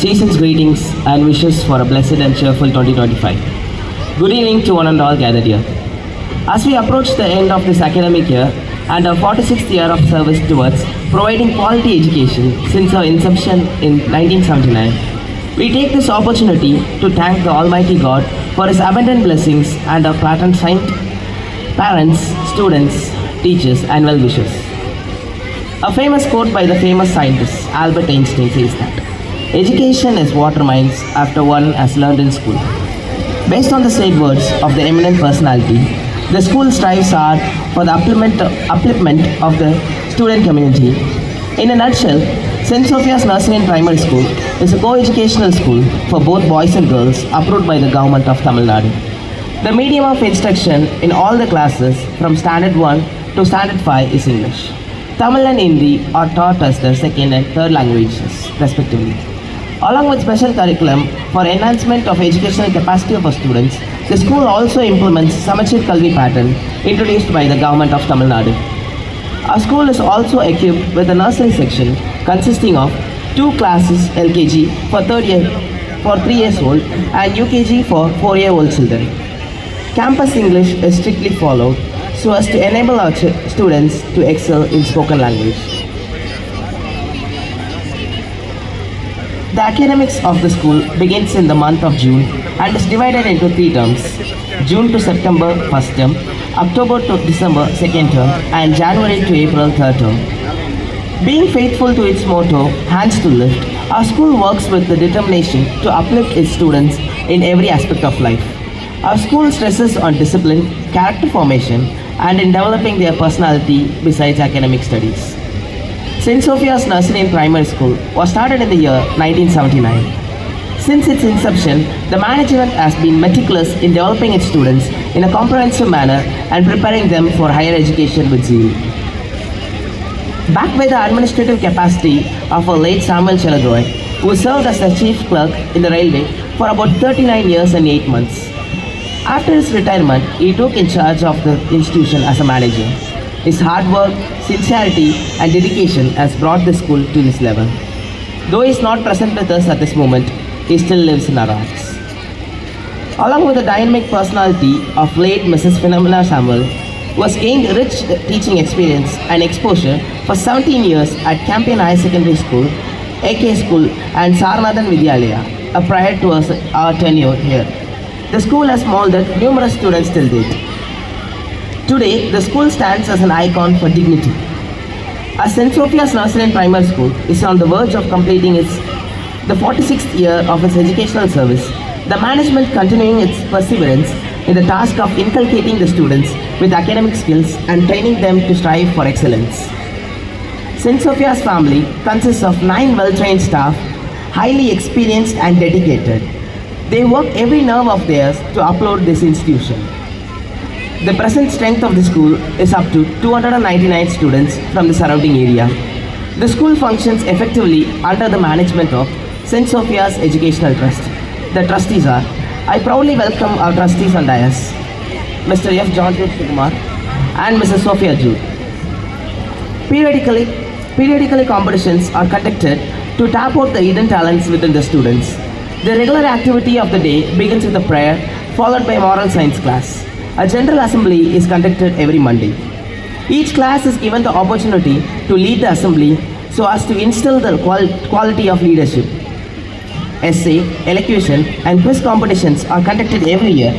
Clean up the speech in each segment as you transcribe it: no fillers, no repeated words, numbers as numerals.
Season's greetings and wishes for a blessed and cheerful 2025. Good evening to one and all gathered here. As we approach the end of this academic year and our 46th year of service towards providing quality education since our inception in 1979, we take this opportunity to thank the Almighty God for His abundant blessings and our patron saint, parents, students, teachers, and well-wishers. A famous quote by the famous scientist Albert Einstein says that education is what remains after one has learned in school. Based on the said words of the eminent personality, the school strives hard for the upliftment of the student community. In a nutshell, St. Sophia's Nursery and Primary School is a co-educational school for both boys and girls approved by the government of Tamil Nadu. The medium of instruction in all the classes from Standard 1 to Standard 5 is English. Tamil and Hindi are taught as the second and third languages, respectively. Along with special curriculum for enhancement of educational capacity of our students, the school also implements Samachir Kalvi pattern introduced by the government of Tamil Nadu. Our school is also equipped with a nursery section consisting of 2 classes LKG for 3 years old and UKG for 4-year-old children. Campus English is strictly followed so as to enable our students to excel in spoken language. The academics of the school begins in the month of June and is divided into 3 terms: June to September first term, October to December second term, and January to April third term. Being faithful to its motto, hands to lift, our school works with the determination to uplift its students in every aspect of life. Our school stresses on discipline, character formation, and in developing their personality besides academic studies. St. Sophia's Nursery and Primary School was started in the year 1979. Since its inception, the management has been meticulous in developing its students in a comprehensive manner and preparing them for higher education with zeal. Backed by the administrative capacity of our late Samuel Cheladoy, who served as the chief clerk in the railway for about 39 years and 8 months. After his retirement, he took in charge of the institution as a manager. His hard work, sincerity, and dedication has brought the school to this level. Though he is not present with us at this moment, he still lives in our hearts. Along with the dynamic personality of late Mrs. Philomena Samuel, who has gained rich teaching experience and exposure for 17 years at Campion High Secondary School, AK School, and Saranathan Vidyalaya, prior to our tenure here. The school has molded numerous students till date. Today, the school stands as an icon for dignity. As St. Sophia's Nursery and Primary School is on the verge of completing the 46th year of its educational service, the management continuing its perseverance in the task of inculcating the students with academic skills and training them to strive for excellence. St. Sophia's family consists of 9 well-trained staff, highly experienced and dedicated. They work every nerve of theirs to uphold this institution. The present strength of the school is up to 299 students from the surrounding area. The school functions effectively under the management of St. Sophia's Educational Trust. The trustees are, I proudly welcome our trustees on dais, Mr. F. John Kumar and Mrs. Sophia Jude. Periodically competitions are conducted to tap out the hidden talents within the students. The regular activity of the day begins with a prayer followed by a moral science class. A general assembly is conducted every Monday. Each class is given the opportunity to lead the assembly so as to instill the quality of leadership. Essay, elocution, and quiz competitions are conducted every year.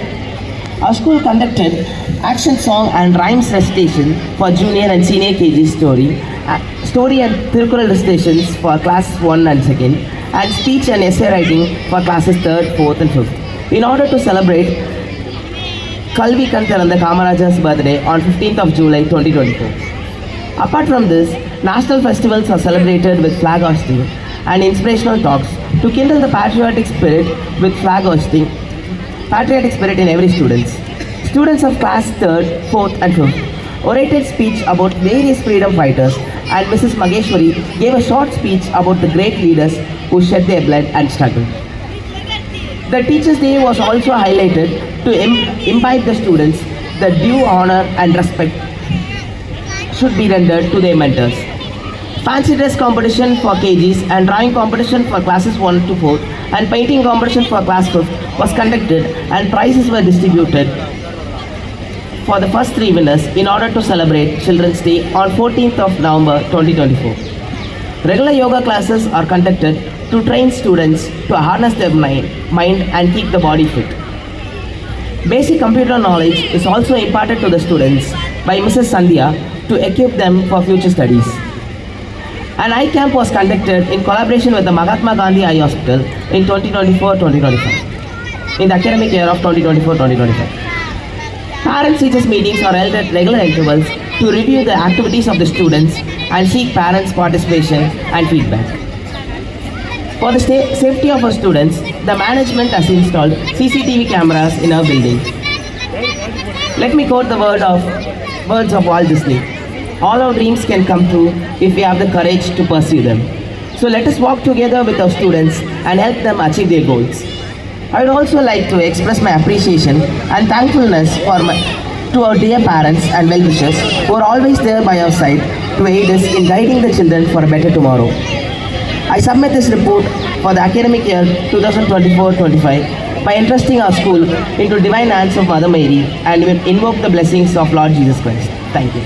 Our school conducted action song and rhymes recitation for junior and senior KG story and Thirukkural recitations for classes 1 and 2nd, and speech and essay writing for classes 3rd, 4th, and 5th. In order to celebrate Kalvi Kantaranda Kamaraja's birthday on 15th of July 2024. Apart from this, national festivals are celebrated with flag hoisting and inspirational talks to kindle the patriotic spirit in every student. Students of class 3rd, 4th and 5th orated speech about various freedom fighters, and Mrs. Mageshwari gave a short speech about the great leaders who shed their blood and struggled. The Teachers' Day was also highlighted to imbibe the students that due honor and respect should be rendered to their mentors. Fancy dress competition for KGs and drawing competition for classes 1 to 4 and painting competition for class 5 was conducted and prizes were distributed for the first 3 winners in order to celebrate Children's Day on 14th of November 2024. Regular yoga classes are conducted to train students to harness their mind and keep the body fit. Basic computer knowledge is also imparted to the students by Mrs. Sandhya to equip them for future studies. An eye camp was conducted in collaboration with the Mahatma Gandhi Eye Hospital in 2024-2025, in the academic year of 2024-2025. Parents-teachers meetings are held at regular intervals to review the activities of the students and seek parents' participation and feedback. For the safety of our students, the management has installed CCTV cameras in our building. Let me quote the words of Walt Disney. All our dreams can come true if we have the courage to pursue them. So let us walk together with our students and help them achieve their goals. I would also like to express my appreciation and thankfulness to our dear parents and well-wishers who are always there by our side to aid us in guiding the children for a better tomorrow. I submit this report for the academic year 2024-25 by entrusting our school into divine hands of Mother Mary and invoke the blessings of Lord Jesus Christ. Thank you.